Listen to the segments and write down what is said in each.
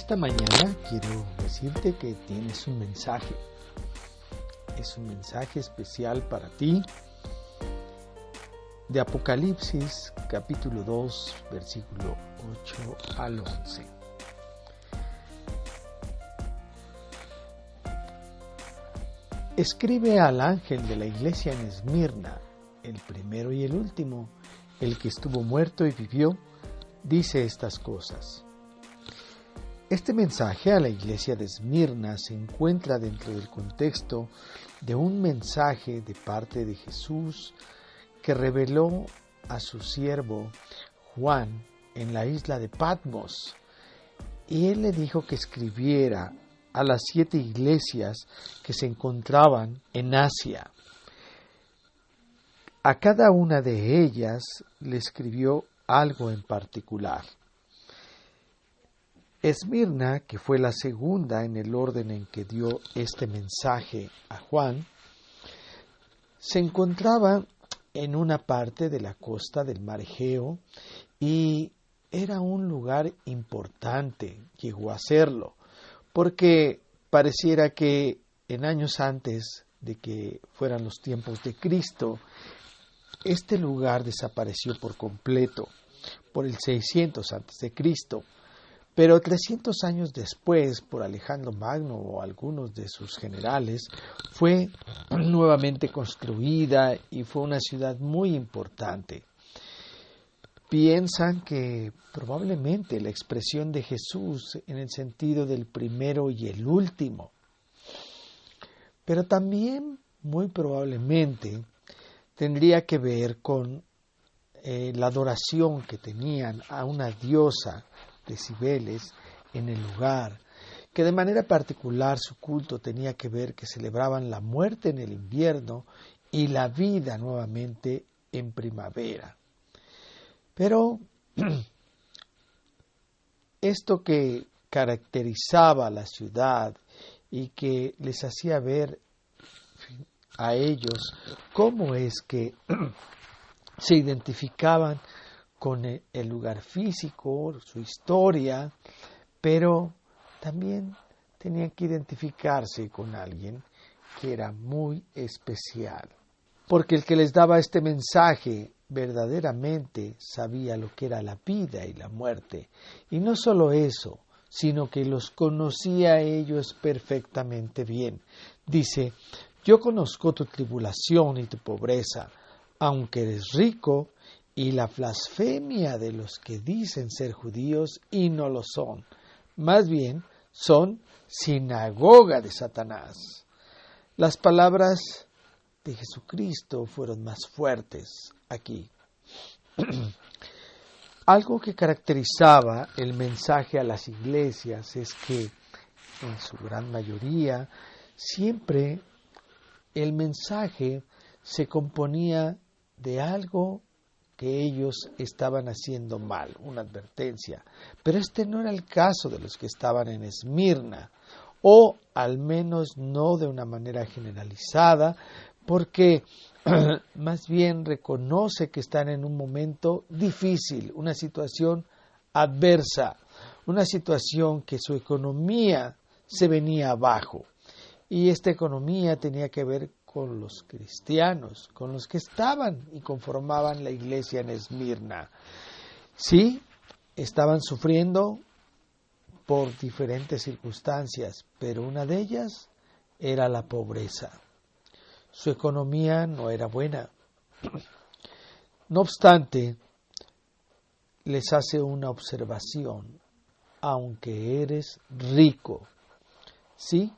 Esta mañana quiero decirte que tienes un mensaje. Es un mensaje especial para ti de Apocalipsis capítulo 2, versículo 8 al 11. Escribe al ángel de la iglesia en Esmirna, el primero y el último, el que estuvo muerto y vivió, dice estas cosas. Este mensaje a la iglesia de Esmirna se encuentra dentro del contexto de un mensaje de parte de Jesús que reveló a su siervo Juan en la isla de Patmos. Y él le dijo que escribiera a las 7 iglesias que se encontraban en Asia. A cada una de ellas le escribió algo en particular. Esmirna, que fue la segunda en el orden en que dio este mensaje a Juan, se encontraba en una parte de la costa del mar Egeo y era un lugar importante, llegó a serlo, porque pareciera que en años antes de que fueran los tiempos de Cristo, este lugar desapareció por completo, por el 600 antes de Cristo. Pero 300 años después, por Alejandro Magno o algunos de sus generales, fue nuevamente construida y fue una ciudad muy importante. Piensan que probablemente la expresión de Jesús en el sentido del primero y el último, pero también muy probablemente tendría que ver con la adoración que tenían a una diosa de Cibeles en el lugar, que de manera particular su culto tenía que ver que celebraban la muerte en el invierno y la vida nuevamente en primavera. Pero esto que caracterizaba a la ciudad y que les hacía ver a ellos cómo es que se identificaban con el lugar físico, su historia, pero también tenían que identificarse con alguien que era muy especial. Porque el que les daba este mensaje verdaderamente sabía lo que era la vida y la muerte. Y no solo eso, sino que los conocía a ellos perfectamente bien. Dice, yo conozco tu tribulación y tu pobreza, aunque eres rico, y la blasfemia de los que dicen ser judíos y no lo son. Más bien, son sinagoga de Satanás. Las palabras de Jesucristo fueron más fuertes aquí. Algo que caracterizaba el mensaje a las iglesias es que, en su gran mayoría, siempre el mensaje se componía de algo que ellos estaban haciendo mal, una advertencia. Pero este no era el caso de los que estaban en Esmirna, o al menos no de una manera generalizada, porque más bien reconoce que están en un momento difícil, una situación adversa, una situación que su economía se venía abajo. Y esta economía tenía que ver con los cristianos, con los que estaban y conformaban la iglesia en Esmirna. Sí, estaban sufriendo por diferentes circunstancias, pero una de ellas era la pobreza. Su economía no era buena. No obstante, les hace una observación. Aunque eres rico, ¿sí?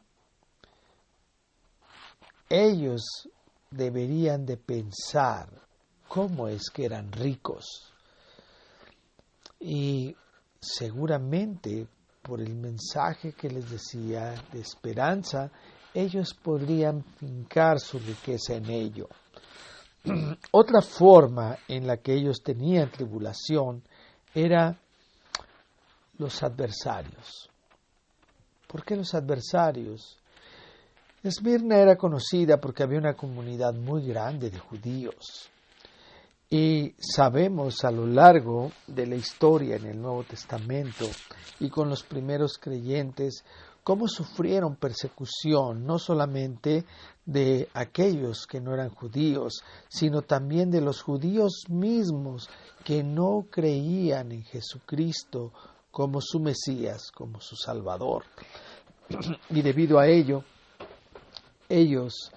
Ellos deberían de pensar cómo es que eran ricos. Y seguramente por el mensaje que les decía de esperanza, ellos podrían fincar su riqueza en ello. Otra forma en la que ellos tenían tribulación era los adversarios. ¿Por qué los adversarios? Esmirna era conocida porque había una comunidad muy grande de judíos Y sabemos a lo largo de la historia en el Nuevo Testamento y con los primeros creyentes cómo sufrieron persecución, no solamente de aquellos que no eran judíos, sino también de los judíos mismos que no creían en Jesucristo como su Mesías, como su Salvador. Y debido a ello, ellos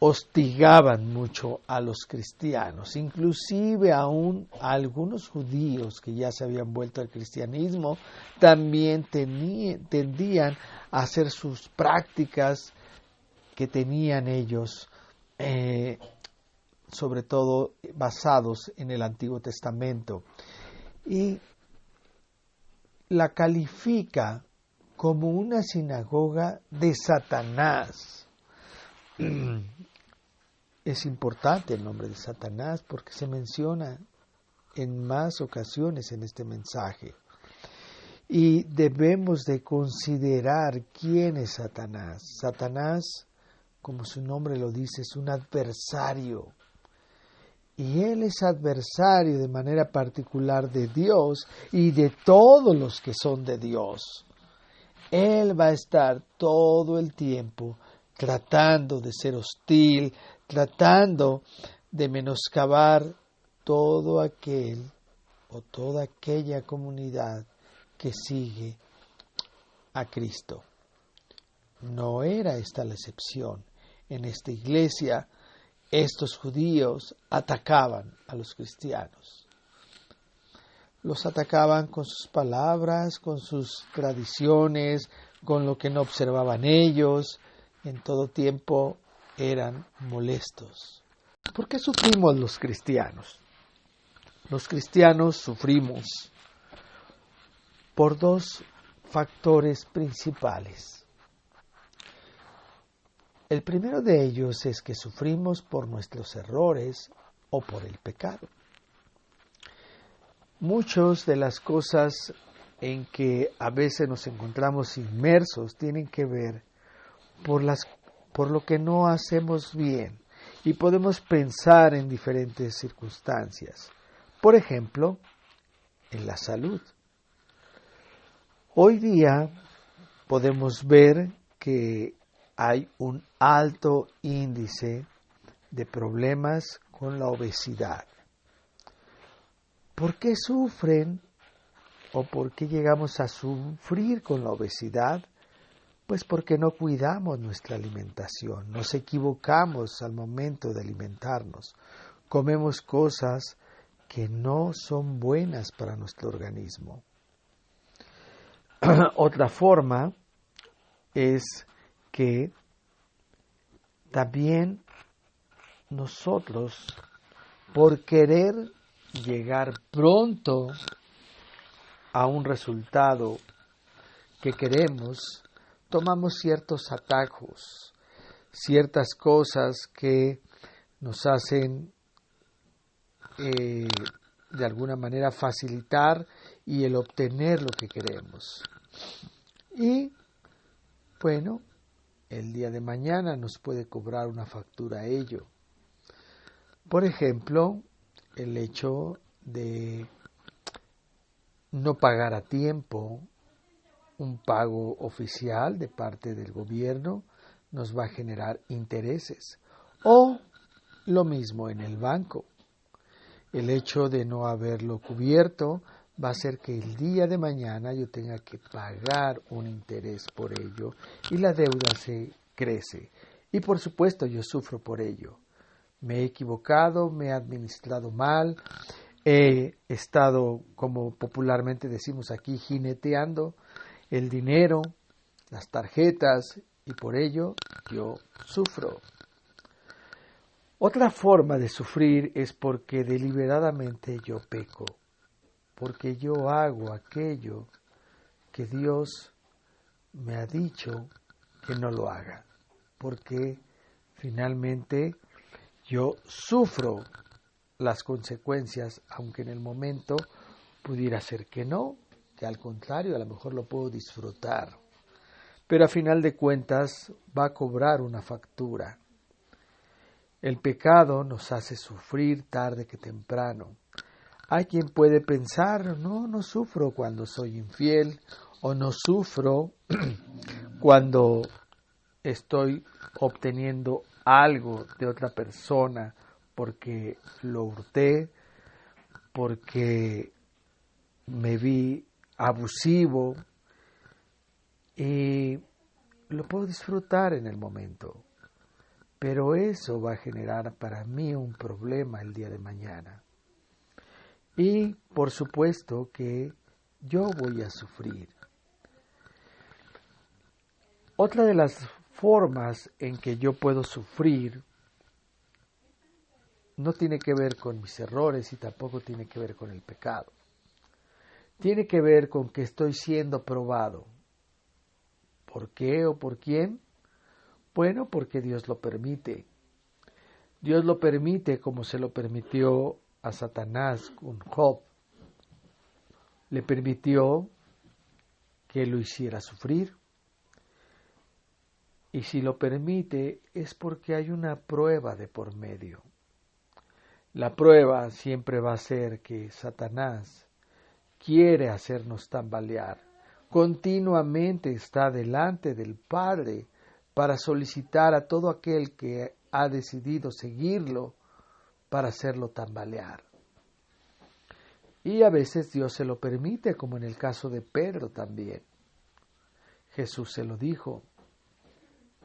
hostigaban mucho a los cristianos, inclusive aún a algunos judíos que ya se habían vuelto al cristianismo, también tendían a hacer sus prácticas que tenían ellos, sobre todo basados en el Antiguo Testamento, y la califica como una sinagoga de Satanás. Es importante el nombre de Satanás porque se menciona en más ocasiones en este mensaje. Y debemos de considerar quién es Satanás. Satanás, como su nombre lo dice, es un adversario. Y él es adversario de manera particular de Dios y de todos los que son de Dios. Él va a estar todo el tiempo tratando de ser hostil, tratando de menoscabar todo aquel o toda aquella comunidad que sigue a Cristo. No era esta la excepción. En esta iglesia, estos judíos atacaban a los cristianos. Los atacaban con sus palabras, con sus tradiciones, con lo que no observaban ellos. En todo tiempo eran molestos. ¿Por qué sufrimos los cristianos? Los cristianos sufrimos por dos factores principales. El primero de ellos es que sufrimos por nuestros errores o por el pecado. Muchas de las cosas en que a veces nos encontramos inmersos tienen que ver por lo que no hacemos bien, y podemos pensar en diferentes circunstancias. Por ejemplo, en la salud. Hoy día podemos ver que hay un alto índice de problemas con la obesidad. ¿Por qué sufren o por qué llegamos a sufrir con la obesidad? Pues porque no cuidamos nuestra alimentación, nos equivocamos al momento de alimentarnos, comemos cosas que no son buenas para nuestro organismo. Otra forma es que también nosotros, por querer llegar pronto a un resultado que queremos, tomamos ciertos atajos, ciertas cosas que nos hacen de alguna manera facilitar y el obtener lo que queremos. Y bueno, el día de mañana nos puede cobrar una factura a ello. Por ejemplo, el hecho de no pagar a tiempo un pago oficial de parte del gobierno nos va a generar intereses. O lo mismo en el banco. El hecho de no haberlo cubierto va a hacer que el día de mañana yo tenga que pagar un interés por ello y la deuda se crece. Y por supuesto yo sufro por ello. Me he equivocado, me he administrado mal, he estado, como popularmente decimos aquí, jineteando el dinero, las tarjetas, y por ello yo sufro. Otra forma de sufrir es porque deliberadamente yo peco, porque yo hago aquello que Dios me ha dicho que no lo haga, porque finalmente yo sufro las consecuencias, aunque en el momento pudiera ser que no, que al contrario, a lo mejor lo puedo disfrutar, pero a final de cuentas va a cobrar una factura. El pecado nos hace sufrir tarde que temprano. Hay quien puede pensar, no sufro cuando soy infiel, o no sufro cuando estoy obteniendo algo de otra persona porque lo hurté, porque me vi abusivo, y lo puedo disfrutar en el momento, pero eso va a generar para mí un problema el día de mañana. Y por supuesto que yo voy a sufrir. Otra de las formas en que yo puedo sufrir no tiene que ver con mis errores y tampoco tiene que ver con el pecado. Tiene que ver con que estoy siendo probado. ¿Por qué o por quién? Bueno, porque Dios lo permite. Dios lo permite como se lo permitió a Satanás con Job. Le permitió que lo hiciera sufrir. Y si lo permite es porque hay una prueba de por medio. La prueba siempre va a ser que Satanás quiere hacernos tambalear. Continuamente está delante del Padre para solicitar a todo aquel que ha decidido seguirlo para hacerlo tambalear. Y a veces Dios se lo permite, como en el caso de Pedro también. Jesús se lo dijo: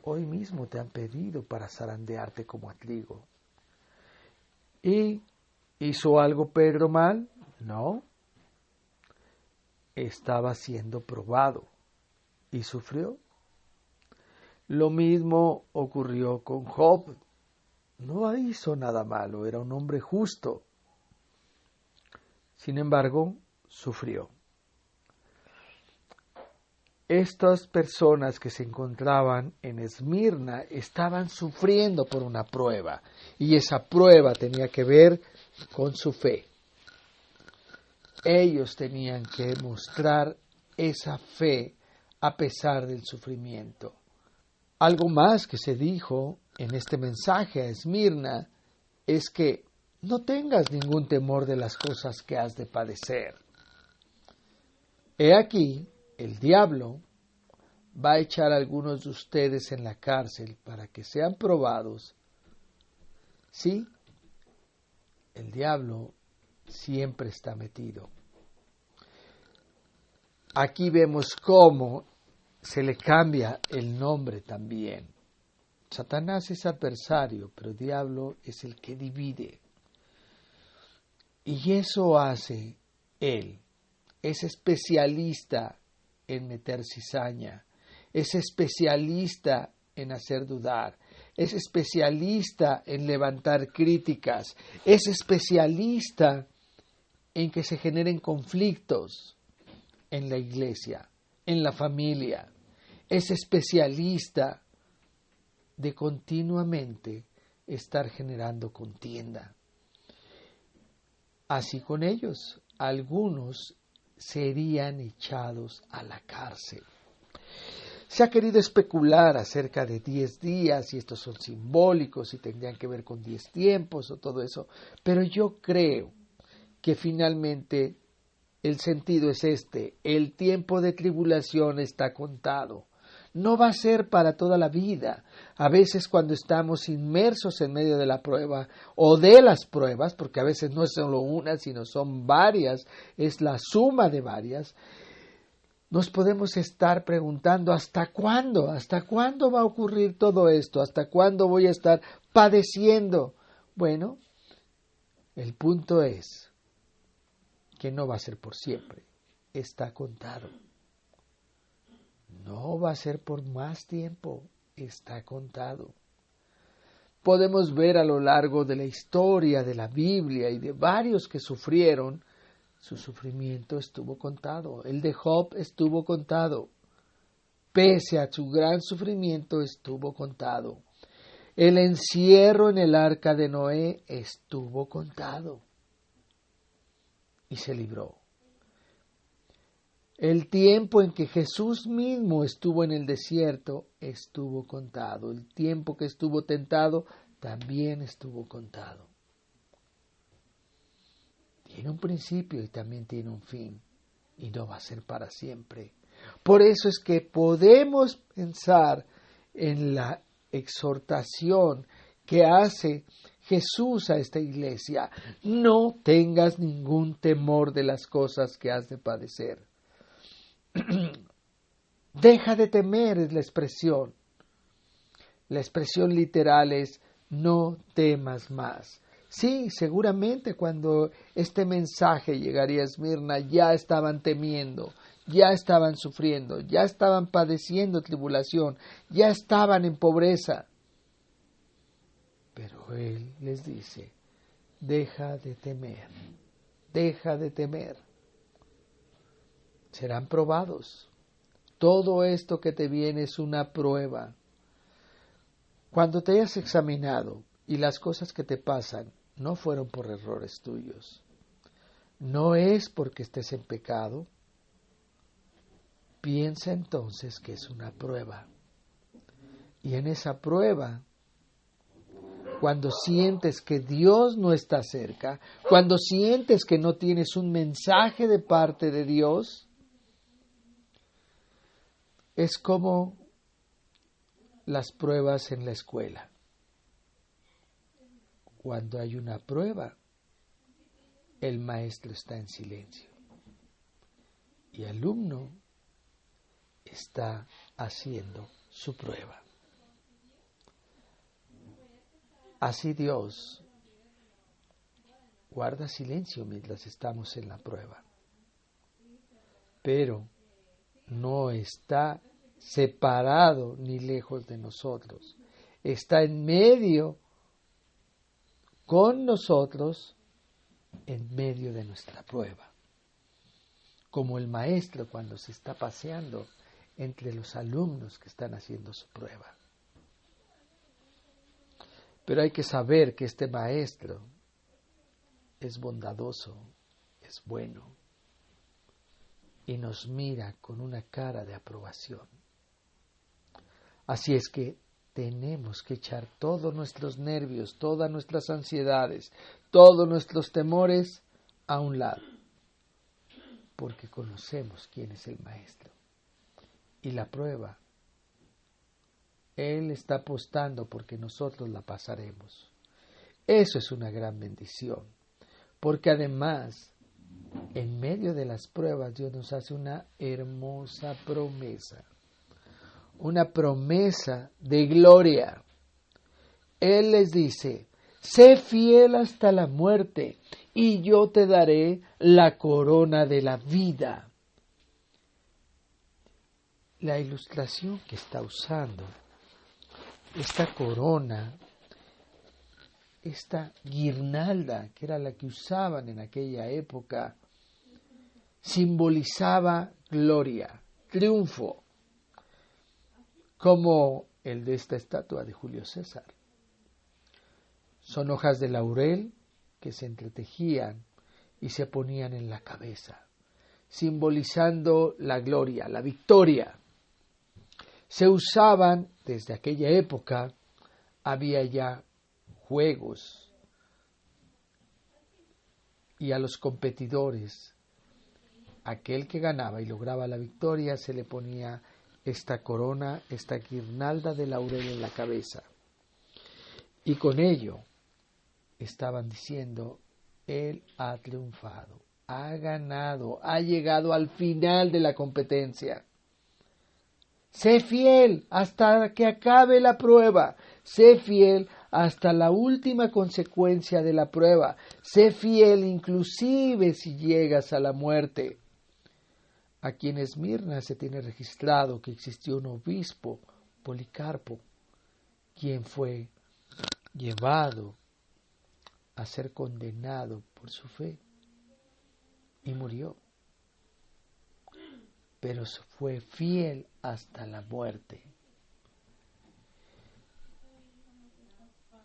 hoy mismo te han pedido para zarandearte como a trigo. ¿Y hizo algo Pedro mal? No. Estaba siendo probado y sufrió. Lo mismo ocurrió con Job. No hizo nada malo, era un hombre justo. Sin embargo, sufrió. Estas personas que se encontraban en Esmirna estaban sufriendo por una prueba, y esa prueba tenía que ver con su fe. Ellos tenían que mostrar esa fe a pesar del sufrimiento. Algo más que se dijo en este mensaje a Esmirna es que no tengas ningún temor de las cosas que has de padecer. He aquí, el diablo va a echar a algunos de ustedes en la cárcel para que sean probados. Sí, el diablo siempre está metido. Aquí vemos cómo se le cambia el nombre también. Satanás es adversario, pero el diablo es el que divide. Y eso hace él. Es especialista en meter cizaña. Es especialista en hacer dudar. Es especialista en levantar críticas. Es especialista en que se generen conflictos en la iglesia, en la familia. Es especialista de continuamente estar generando contienda. Así con ellos, algunos serían echados a la cárcel. Se ha querido especular acerca de 10 días, y estos son simbólicos, y tendrían que ver con 10 tiempos o todo eso, pero yo creo que finalmente el sentido es este: el tiempo de tribulación está contado. No va a ser para toda la vida. A veces cuando estamos inmersos en medio de la prueba o de las pruebas, porque a veces no es solo una, sino son varias, es la suma de varias, nos podemos estar preguntando: ¿hasta cuándo? ¿Hasta cuándo va a ocurrir todo esto? ¿Hasta cuándo voy a estar padeciendo? Bueno, el punto es que no va a ser por siempre. Está contado. No va a ser por más tiempo. Está contado. Podemos ver a lo largo de la historia de la Biblia y de varios que sufrieron, su sufrimiento estuvo contado. El de Job estuvo contado. Pese a su gran sufrimiento estuvo contado. El encierro en el arca de Noé estuvo contado. Y se libró. El tiempo en que Jesús mismo estuvo en el desierto estuvo contado. El tiempo que estuvo tentado también estuvo contado. Tiene un principio y también tiene un fin, y no va a ser para siempre. Por eso es que podemos pensar en la exhortación que hace Jesús a esta iglesia. No tengas ningún temor de las cosas que has de padecer. Deja de temer es la expresión. La expresión literal es no temas más. Sí, seguramente cuando este mensaje llegaría a Esmirna ya estaban temiendo, ya estaban sufriendo, ya estaban padeciendo tribulación, ya estaban en pobreza. Pero Él les dice, deja de temer, deja de temer. Serán probados. Todo esto que te viene es una prueba. Cuando te hayas examinado y las cosas que te pasan no fueron por errores tuyos, no es porque estés en pecado, piensa entonces que es una prueba. Y en esa prueba, cuando sientes que Dios no está cerca, cuando sientes que no tienes un mensaje de parte de Dios, es como las pruebas en la escuela. Cuando hay una prueba, el maestro está en silencio y el alumno está haciendo su prueba. Así Dios guarda silencio mientras estamos en la prueba, pero no está separado ni lejos de nosotros. Está en medio con nosotros, en medio de nuestra prueba. Como el maestro cuando se está paseando entre los alumnos que están haciendo su prueba. Pero hay que saber que este maestro es bondadoso, es bueno, y nos mira con una cara de aprobación. Así es que tenemos que echar todos nuestros nervios, todas nuestras ansiedades, todos nuestros temores a un lado, porque conocemos quién es el Maestro. Y la prueba, Él está apostando porque nosotros la pasaremos. Eso es una gran bendición, porque además, en medio de las pruebas, Dios nos hace una hermosa promesa. Una promesa de gloria. Él les dice, sé fiel hasta la muerte y yo te daré la corona de la vida. La ilustración que está usando, esta corona, esta guirnalda, que era la que usaban en aquella época, simbolizaba gloria, triunfo, como el de esta estatua de Julio César. Son hojas de laurel que se entretejían y se ponían en la cabeza, simbolizando la gloria, la victoria. Se usaban desde aquella época, había ya juegos y a los competidores, aquel que ganaba y lograba la victoria, se le ponía esta corona, esta guirnalda de laurel en la cabeza. Y con ello estaban diciendo, Él ha triunfado, ha ganado, ha llegado al final de la competencia. Sé fiel hasta que acabe la prueba, sé fiel hasta la última consecuencia de la prueba, sé fiel inclusive si llegas a la muerte. Aquí en Esmirna se tiene registrado que existió un obispo, Policarpo, quien fue llevado a ser condenado por su fe y murió. Pero fue fiel hasta la muerte.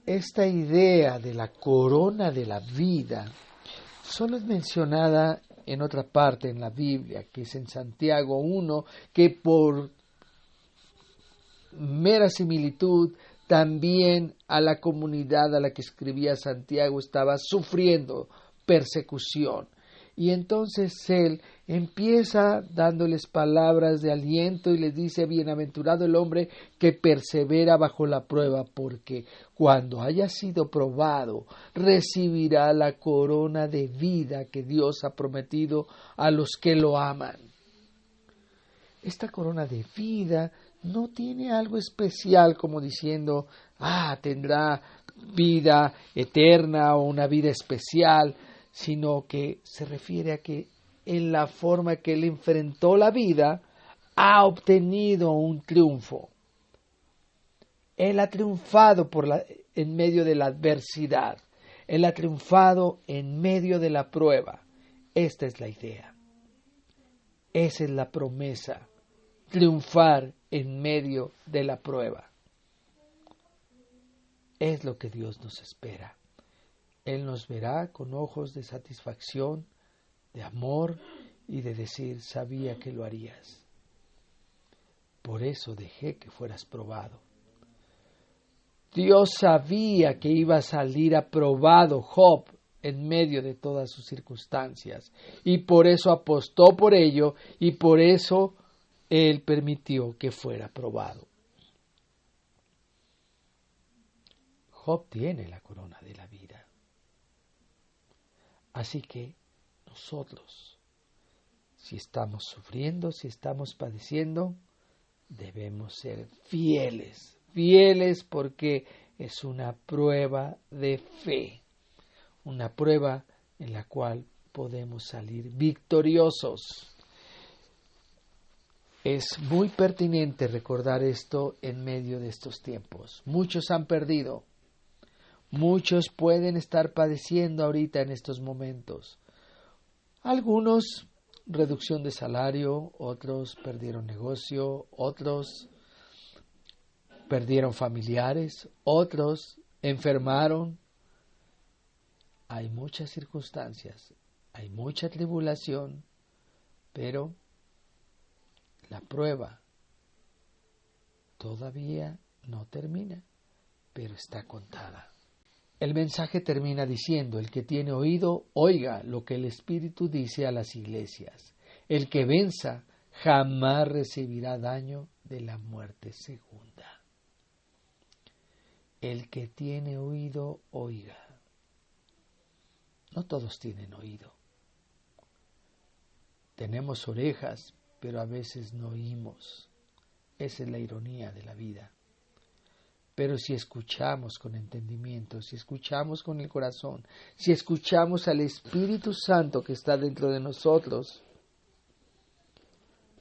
Esta idea de la corona de la vida solo es mencionada en otra parte en la Biblia, que es en Santiago 1, que por mera similitud también a la comunidad a la que escribía Santiago estaba sufriendo persecución. Y entonces él empieza dándoles palabras de aliento y les dice: bienaventurado el hombre que persevera bajo la prueba, porque cuando haya sido probado recibirá la corona de vida que Dios ha prometido a los que lo aman. Esta corona de vida no tiene algo especial como diciendo, tendrá vida eterna o una vida especial, sino que se refiere a que en la forma que él enfrentó la vida ha obtenido un triunfo. Él ha triunfado en medio de la adversidad. Él ha triunfado en medio de la prueba. Esta es la idea. Esa es la promesa. Triunfar en medio de la prueba. Es lo que Dios nos espera. Él nos verá con ojos de satisfacción, de amor y de decir: sabía que lo harías. Por eso dejé que fueras probado. Dios sabía que iba a salir aprobado Job en medio de todas sus circunstancias, y por eso apostó por ello, y por eso Él permitió que fuera probado. Job tiene la corona de la vida. Así que nosotros, si estamos sufriendo, si estamos padeciendo, debemos ser fieles. Fieles porque es una prueba de fe. Una prueba en la cual podemos salir victoriosos. Es muy pertinente recordar esto en medio de estos tiempos. Muchos han perdido. Muchos pueden estar padeciendo ahorita en estos momentos. Algunos reducción de salario, otros perdieron negocio, otros perdieron familiares, otros enfermaron. Hay muchas circunstancias, hay mucha tribulación, pero la prueba todavía no termina, pero está contada. El mensaje termina diciendo: el que tiene oído, oiga lo que el Espíritu dice a las iglesias. El que venza jamás recibirá daño de la muerte segunda. El que tiene oído, oiga. No todos tienen oído. Tenemos orejas, pero a veces no oímos. Esa es la ironía de la vida. Pero si escuchamos con entendimiento, si escuchamos con el corazón, si escuchamos al Espíritu Santo que está dentro de nosotros,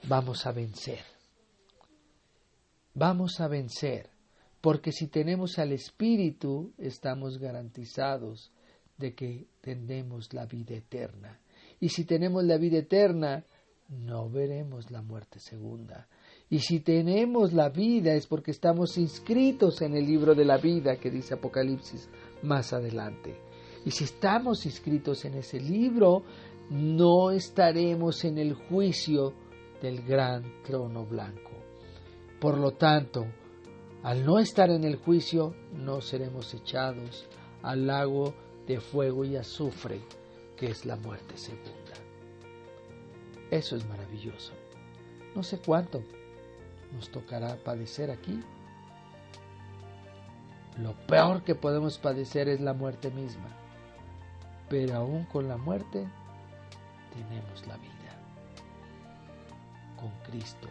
vamos a vencer. Vamos a vencer, porque si tenemos al Espíritu, estamos garantizados de que tendremos la vida eterna. Y si tenemos la vida eterna, no veremos la muerte segunda. Y si tenemos la vida es porque estamos inscritos en el libro de la vida que dice Apocalipsis más adelante. Y si estamos inscritos en ese libro, no estaremos en el juicio del gran trono blanco. Por lo tanto, al no estar en el juicio, no seremos echados al lago de fuego y azufre, que es la muerte segunda. Eso es maravilloso. No sé cuánto nos tocará padecer aquí. Lo peor que podemos padecer es la muerte misma, pero aún con la muerte tenemos la vida con Cristo,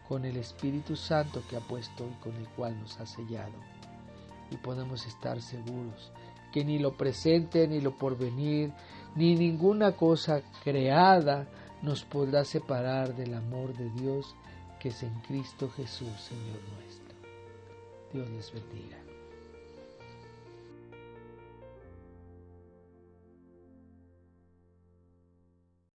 con el Espíritu Santo que ha puesto y con el cual nos ha sellado, y podemos estar seguros que ni lo presente, ni lo porvenir, ni ninguna cosa creada nos podrá separar del amor de Dios que es en Cristo Jesús, Señor nuestro. Dios les bendiga.